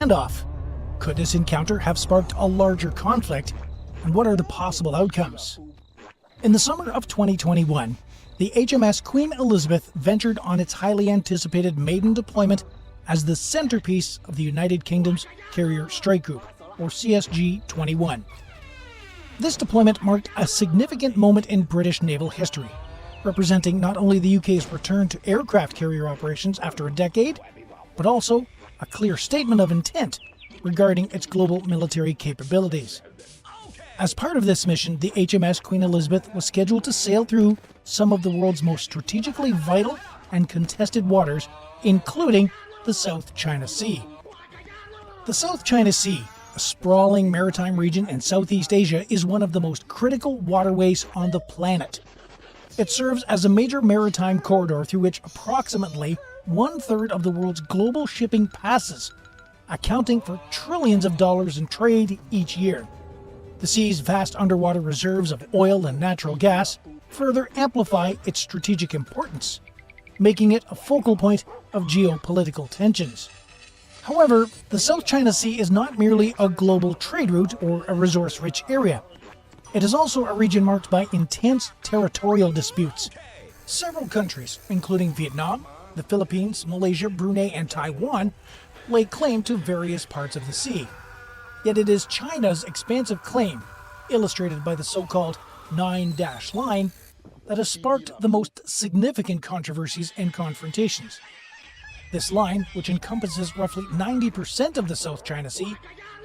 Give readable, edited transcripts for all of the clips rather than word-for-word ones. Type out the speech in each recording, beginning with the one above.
Standoff. Could this encounter have sparked a larger conflict, and what are the possible outcomes? In the summer of 2021, the HMS Queen Elizabeth ventured on its highly anticipated maiden deployment as the centerpiece of the United Kingdom's Carrier Strike Group, or CSG-21. This deployment marked a significant moment in British naval history, representing not only the UK's return to aircraft carrier operations after a decade, but also a clear statement of intent regarding its global military capabilities. As part of this mission, the HMS Queen Elizabeth was scheduled to sail through some of the world's most strategically vital and contested waters, including the South China Sea. The South China Sea, a sprawling maritime region in Southeast Asia, is one of the most critical waterways on the planet. It serves as a major maritime corridor through which approximately one-third of the world's global shipping passes, accounting for trillions of dollars in trade each year. The sea's vast underwater reserves of oil and natural gas further amplify its strategic importance, making it a focal point of geopolitical tensions. However, the South China Sea is not merely a global trade route or a resource-rich area. It is also a region marked by intense territorial disputes. Several countries, including Vietnam, the Philippines, Malaysia, Brunei, and Taiwan, lay claim to various parts of the sea. Yet it is China's expansive claim, illustrated by the so-called Nine-Dash Line, that has sparked the most significant controversies and confrontations. This line, which encompasses roughly 90% of the South China Sea,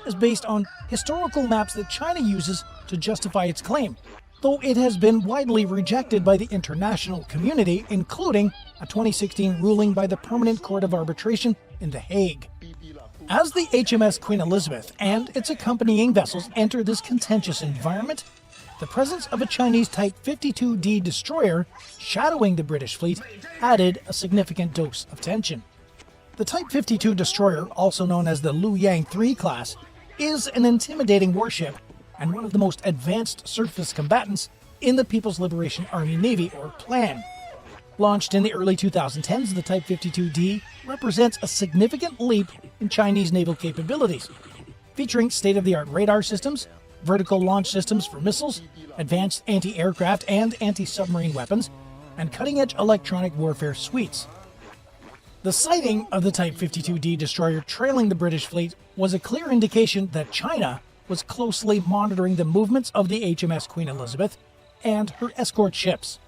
is based on historical maps that China uses to justify its claim, though it has been widely rejected by the international community, including a 2016 ruling by the Permanent Court of Arbitration in The Hague. As the HMS Queen Elizabeth and its accompanying vessels enter this contentious environment, the presence of a Chinese Type 52D destroyer shadowing the British fleet added a significant dose of tension. The Type 52 destroyer, also known as the Liu Yang 3 class, is an intimidating warship and one of the most advanced surface combatants in the People's Liberation Army Navy, or PLAN. Launched in the early 2010s, the Type 52D represents a significant leap in Chinese naval capabilities, featuring state-of-the-art radar systems, vertical launch systems for missiles, advanced anti-aircraft and anti-submarine weapons, and cutting-edge electronic warfare suites. The sighting of the Type 52D destroyer trailing the British fleet was a clear indication that China was closely monitoring the movements of the HMS Queen Elizabeth and her escort ships.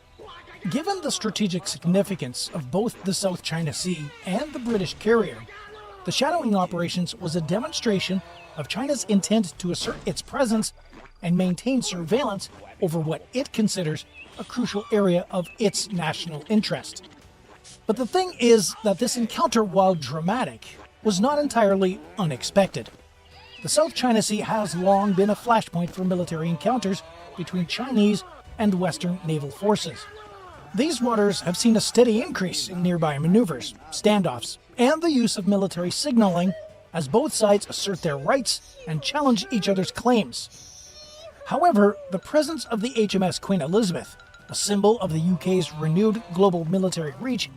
Given the strategic significance of both the South China Sea and the British carrier, the shadowing operations was a demonstration of China's intent to assert its presence and maintain surveillance over what it considers a crucial area of its national interest. But the thing is that this encounter, while dramatic, was not entirely unexpected. The South China Sea has long been a flashpoint for military encounters between Chinese and Western naval forces. These waters have seen a steady increase in nearby maneuvers, standoffs, and the use of military signaling as both sides assert their rights and challenge each other's claims. However, the presence of the HMS Queen Elizabeth, a symbol of the UK's renewed global military reach,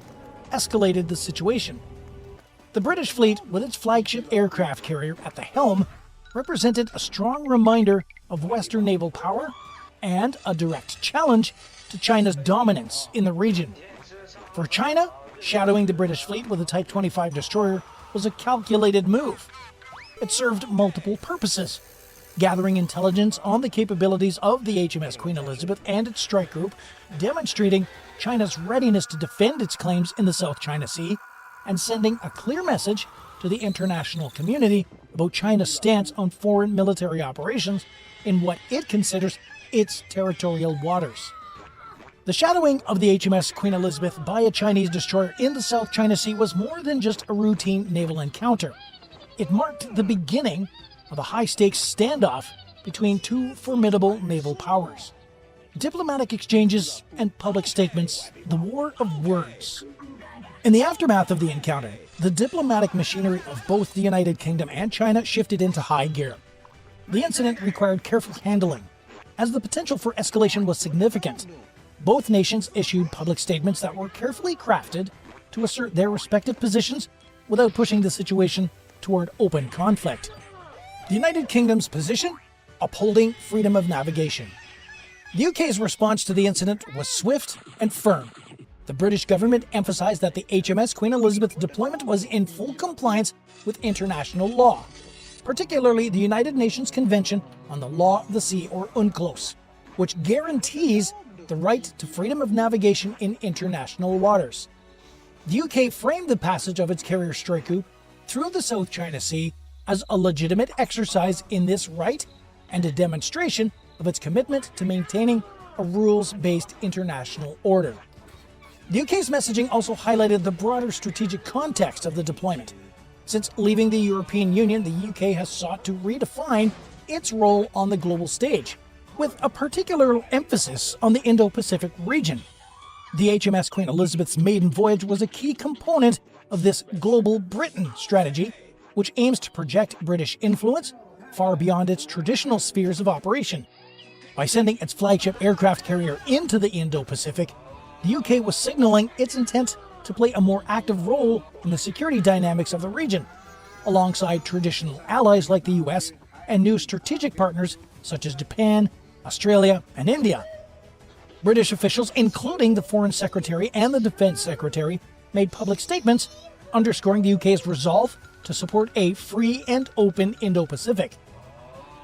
escalated the situation. The British fleet, with its flagship aircraft carrier at the helm, represented a strong reminder of Western naval power and a direct challenge to China's dominance in the region. For China, shadowing the British fleet with a Type 25 destroyer was a calculated move. It served multiple purposes: gathering intelligence on the capabilities of the HMS Queen Elizabeth and its strike group, demonstrating China's readiness to defend its claims in the South China Sea, and sending a clear message to the international community about China's stance on foreign military operations in what it considers its territorial waters. The shadowing of the HMS Queen Elizabeth by a Chinese destroyer in the South China Sea was more than just a routine naval encounter. It marked the beginning of a high-stakes standoff between two formidable naval powers. Diplomatic exchanges and public statements, the war of words. In the aftermath of the encounter, the diplomatic machinery of both the United Kingdom and China shifted into high gear. The incident required careful handling, as the potential for escalation was significant. Both nations issued public statements that were carefully crafted to assert their respective positions without pushing the situation toward open conflict. The United Kingdom's position? Upholding freedom of navigation. The UK's response to the incident was swift and firm. The British government emphasized that the HMS Queen Elizabeth deployment was in full compliance with international law, particularly the United Nations Convention on the Law of the Sea, or UNCLOS, which guarantees the right to freedom of navigation in international waters. The UK framed the passage of its carrier strike group through the South China Sea as a legitimate exercise in this right and a demonstration of its commitment to maintaining a rules-based international order. The UK's messaging also highlighted the broader strategic context of the deployment. Since leaving the European Union, the UK has sought to redefine its role on the global stage, with a particular emphasis on the Indo Pacific region. The HMS Queen Elizabeth's maiden voyage was a key component of this Global Britain strategy, which aims to project British influence far beyond its traditional spheres of operation. By sending its flagship aircraft carrier into the Indo Pacific, the UK was signaling its intent to play a more active role in the security dynamics of the region, alongside traditional allies like the US and new strategic partners such as Japan, Australia, and India. British officials, including the Foreign Secretary and the Defense Secretary, made public statements underscoring the UK's resolve to support a free and open Indo-Pacific.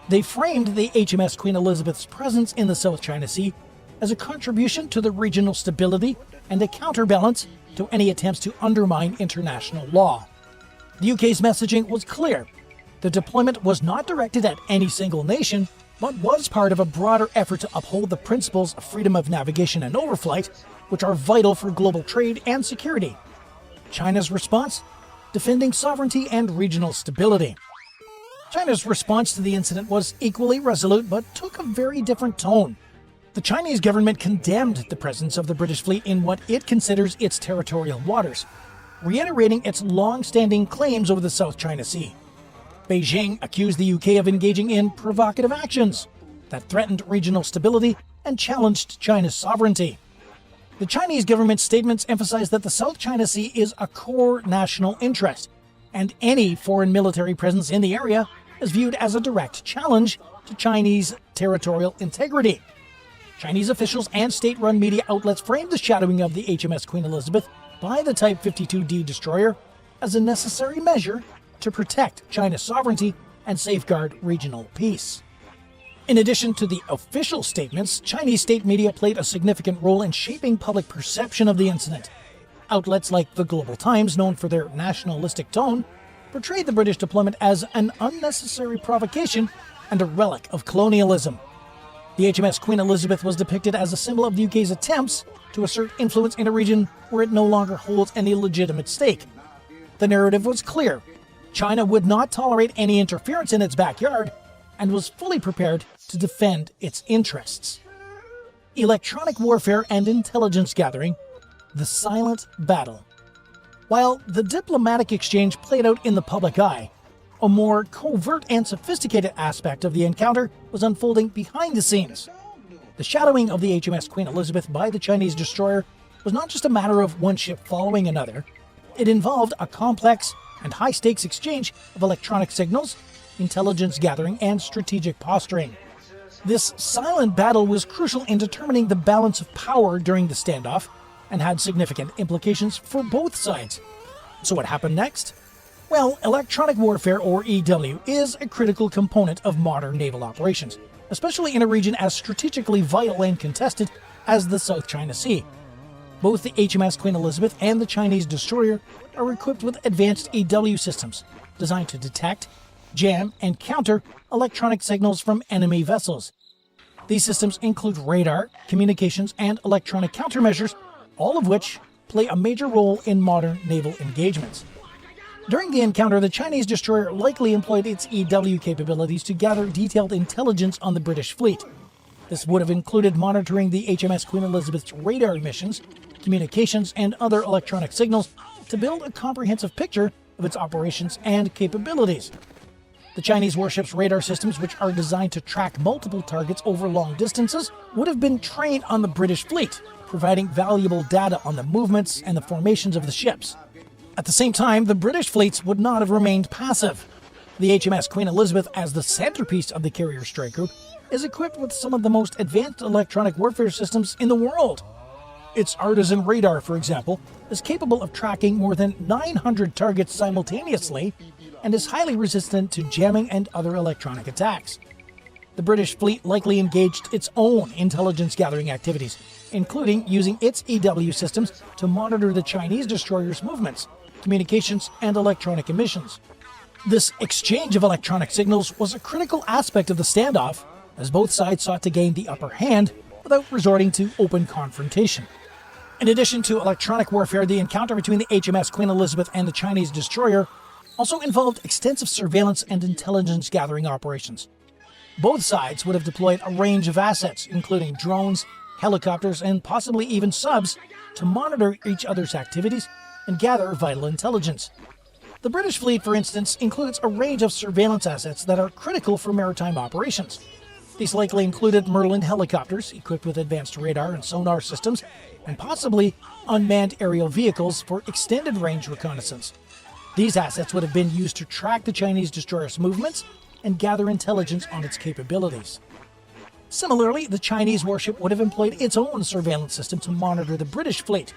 They framed the HMS Queen Elizabeth's presence in the South China Sea as a contribution to the regional stability and a counterbalance to any attempts to undermine international law. The UK's messaging was clear. The deployment was not directed at any single nation, but was part of a broader effort to uphold the principles of freedom of navigation and overflight, which are vital for global trade and security. China's response? Defending sovereignty and regional stability. China's response to the incident was equally resolute, but took a very different tone. The Chinese government condemned the presence of the British fleet in what it considers its territorial waters, reiterating its long-standing claims over the South China Sea. Beijing accused the UK of engaging in provocative actions that threatened regional stability and challenged China's sovereignty. The Chinese government's statements emphasized that the South China Sea is a core national interest, and any foreign military presence in the area is viewed as a direct challenge to Chinese territorial integrity. Chinese officials and state-run media outlets framed the shadowing of the HMS Queen Elizabeth by the Type 52D destroyer as a necessary measure to protect China's sovereignty and safeguard regional peace. In addition to the official statements, Chinese state media played a significant role in shaping public perception of the incident. Outlets like the Global Times, known for their nationalistic tone, portrayed the British deployment as an unnecessary provocation and a relic of colonialism. The HMS Queen Elizabeth was depicted as a symbol of the UK's attempts to assert influence in a region where it no longer holds any legitimate stake. The narrative was clear. China would not tolerate any interference in its backyard and was fully prepared to defend its interests. Electronic warfare and intelligence gathering, the silent battle. While the diplomatic exchange played out in the public eye, a more covert and sophisticated aspect of the encounter was unfolding behind the scenes. The shadowing of the HMS Queen Elizabeth by the Chinese destroyer was not just a matter of one ship following another. It involved a complex and high-stakes exchange of electronic signals, intelligence gathering, and strategic posturing. This silent battle was crucial in determining the balance of power during the standoff and had significant implications for both sides. So what happened next? Well, electronic warfare, or EW, is a critical component of modern naval operations, especially in a region as strategically vital and contested as the South China Sea. Both the HMS Queen Elizabeth and the Chinese destroyer are equipped with advanced EW systems designed to detect, jam, and counter electronic signals from enemy vessels. These systems include radar, communications, and electronic countermeasures, all of which play a major role in modern naval engagements. During the encounter, the Chinese destroyer likely employed its EW capabilities to gather detailed intelligence on the British fleet. This would have included monitoring the HMS Queen Elizabeth's radar emissions, communications, and other electronic signals to build a comprehensive picture of its operations and capabilities. The Chinese warship's radar systems, which are designed to track multiple targets over long distances, would have been trained on the British fleet, providing valuable data on the movements and the formations of the ships. At the same time, the British fleets would not have remained passive. The HMS Queen Elizabeth, as the centerpiece of the carrier strike group, is equipped with some of the most advanced electronic warfare systems in the world. Its artisan radar, for example, is capable of tracking more than 900 targets simultaneously and is highly resistant to jamming and other electronic attacks. The British fleet likely engaged its own intelligence gathering activities, including using its EW systems to monitor the Chinese destroyers' movements, communications, and electronic emissions. This exchange of electronic signals was a critical aspect of the standoff, as both sides sought to gain the upper hand without resorting to open confrontation. In addition to electronic warfare, the encounter between the HMS Queen Elizabeth and the Chinese destroyer also involved extensive surveillance and intelligence gathering operations. Both sides would have deployed a range of assets, including drones, helicopters, and possibly even subs, to monitor each other's activities and gather vital intelligence. The British fleet, for instance, includes a range of surveillance assets that are critical for maritime operations. These likely included Merlin helicopters, equipped with advanced radar and sonar systems, and possibly unmanned aerial vehicles for extended-range reconnaissance. These assets would have been used to track the Chinese destroyer's movements and gather intelligence on its capabilities. Similarly, the Chinese warship would have employed its own surveillance system to monitor the British fleet.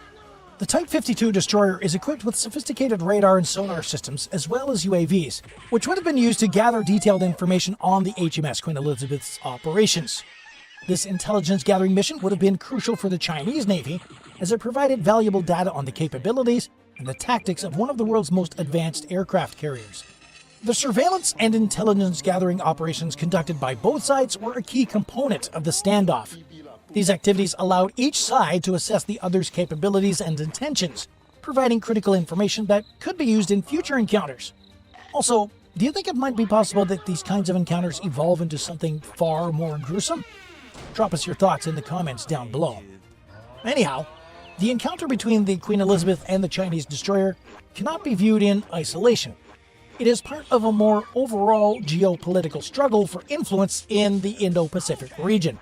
The Type 52 destroyer is equipped with sophisticated radar and sonar systems, as well as UAVs, which would have been used to gather detailed information on the HMS Queen Elizabeth's operations. This intelligence gathering mission would have been crucial for the Chinese Navy, as it provided valuable data on the capabilities and the tactics of one of the world's most advanced aircraft carriers. The surveillance and intelligence gathering operations conducted by both sides were a key component of the standoff. These activities allowed each side to assess the other's capabilities and intentions, providing critical information that could be used in future encounters. Also, do you think it might be possible that these kinds of encounters evolve into something far more gruesome? Drop us your thoughts in the comments down below. Anyhow, the encounter between the Queen Elizabeth and the Chinese destroyer cannot be viewed in isolation. It is part of a more overall geopolitical struggle for influence in the Indo Pacific region.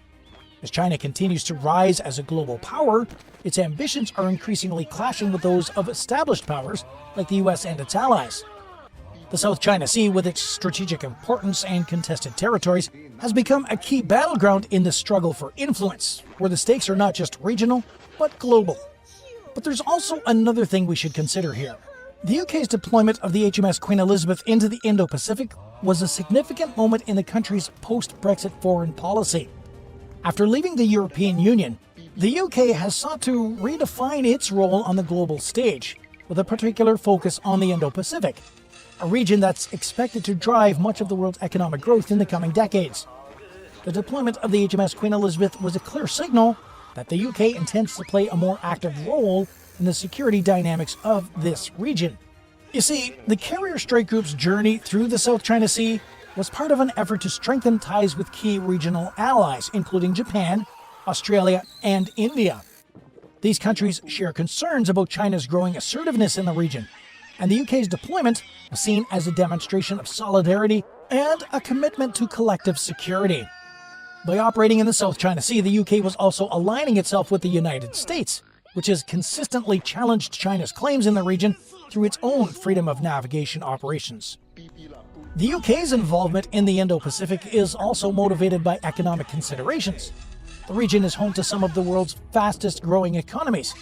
As China continues to rise as a global power, its ambitions are increasingly clashing with those of established powers like the US and its allies. The South China Sea, with its strategic importance and contested territories, has become a key battleground in the struggle for influence, where the stakes are not just regional, but global. But there's also another thing we should consider here. The UK's deployment of the HMS Queen Elizabeth into the Indo Pacific was a significant moment in the country's post-Brexit foreign policy. After leaving the European Union, the UK has sought to redefine its role on the global stage, with a particular focus on the Indo Pacific, a region that's expected to drive much of the world's economic growth in the coming decades. The deployment of the HMS Queen Elizabeth was a clear signal that the UK intends to play a more active role in the security dynamics of this region. You see, the carrier strike group's journey through the South China Sea was part of an effort to strengthen ties with key regional allies, including Japan, Australia, and India. These countries share concerns about China's growing assertiveness in the region, and the UK's deployment was seen as a demonstration of solidarity and a commitment to collective security. By operating in the South China Sea, the UK was also aligning itself with the United States, which has consistently challenged China's claims in the region through its own freedom of navigation operations. The UK's involvement in the Indo-Pacific is also motivated by economic considerations. The region is home to some of the world's fastest-growing economies,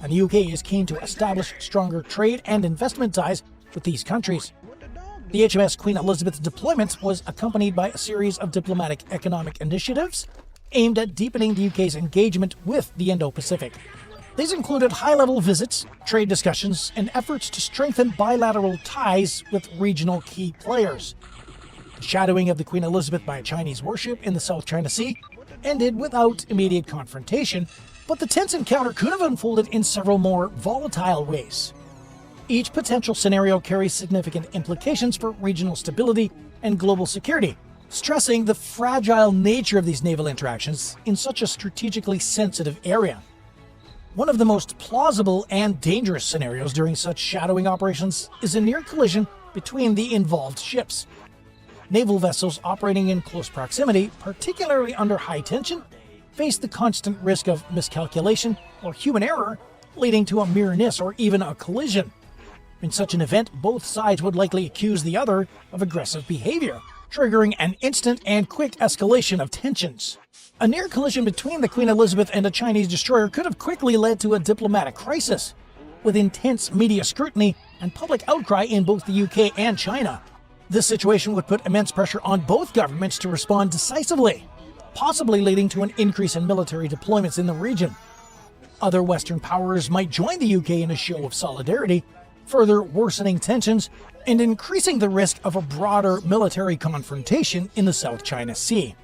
and the UK is keen to establish stronger trade and investment ties with these countries. The HMS Queen Elizabeth's deployment was accompanied by a series of diplomatic economic initiatives aimed at deepening the UK's engagement with the Indo-Pacific. These included high-level visits, trade discussions, and efforts to strengthen bilateral ties with regional key players. The shadowing of the Queen Elizabeth by a Chinese warship in the South China Sea ended without immediate confrontation, but the tense encounter could have unfolded in several more volatile ways. Each potential scenario carries significant implications for regional stability and global security, stressing the fragile nature of these naval interactions in such a strategically sensitive area. One of the most plausible and dangerous scenarios during such shadowing operations is a near collision between the involved ships. Naval vessels operating in close proximity, particularly under high tension, face the constant risk of miscalculation or human error, leading to a near miss or even a collision. In such an event, both sides would likely accuse the other of aggressive behavior, triggering an instant and quick escalation of tensions. A near collision between the Queen Elizabeth and a Chinese destroyer could have quickly led to a diplomatic crisis, with intense media scrutiny and public outcry in both the UK and China. This situation would put immense pressure on both governments to respond decisively, possibly leading to an increase in military deployments in the region. Other Western powers might join the UK in a show of solidarity, further worsening tensions and increasing the risk of a broader military confrontation in the South China Sea.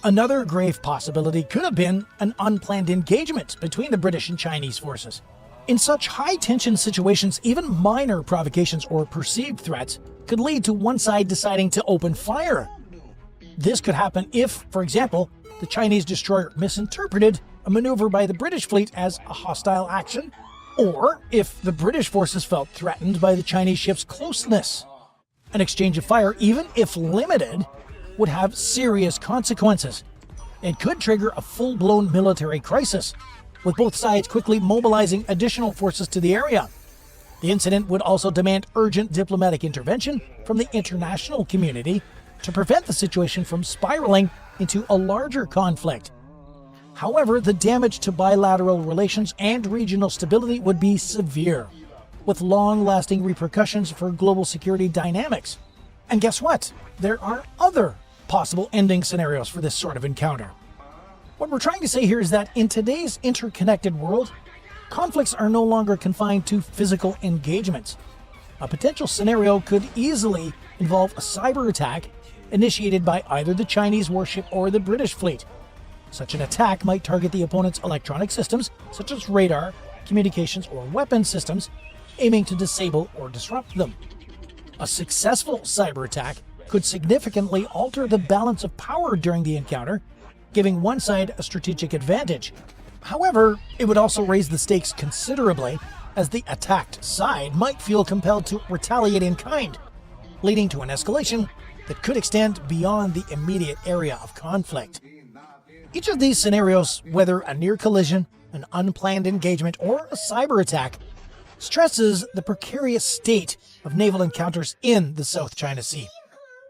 Another grave possibility could have been an unplanned engagement between the British and Chinese forces. In such high-tension situations, even minor provocations or perceived threats could lead to one side deciding to open fire. This could happen if, for example, the Chinese destroyer misinterpreted a maneuver by the British fleet as a hostile action, or if the British forces felt threatened by the Chinese ship's closeness. An exchange of fire, even if limited, would have serious consequences. It could trigger a full-blown military crisis, with both sides quickly mobilizing additional forces to the area. The incident would also demand urgent diplomatic intervention from the international community to prevent the situation from spiraling into a larger conflict. However, the damage to bilateral relations and regional stability would be severe, with long-lasting repercussions for global security dynamics. And guess what? There are other possible ending scenarios for this sort of encounter. What we're trying to say here is that in today's interconnected world, conflicts are no longer confined to physical engagements. A potential scenario could easily involve a cyber attack initiated by either the Chinese warship or the British fleet. Such an attack might target the opponent's electronic systems, such as radar, communications, or weapon systems, aiming to disable or disrupt them. A successful cyber attack could significantly alter the balance of power during the encounter, giving one side a strategic advantage. However, it would also raise the stakes considerably, as the attacked side might feel compelled to retaliate in kind, leading to an escalation that could extend beyond the immediate area of conflict. Each of these scenarios, whether a near collision, an unplanned engagement, or a cyber attack, stresses the precarious state of naval encounters in the South China Sea.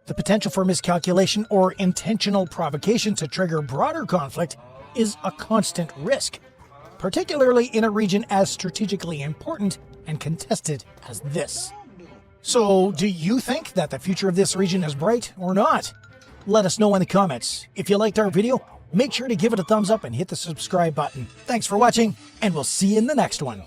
The potential for miscalculation or intentional provocation to trigger broader conflict is a constant risk, particularly in a region as strategically important and contested as this. So, do you think that the future of this region is bright or not? Let us know in the comments. If you liked our video, make sure to give it a thumbs up and hit the subscribe button. Thanks for watching, and we'll see you in the next one.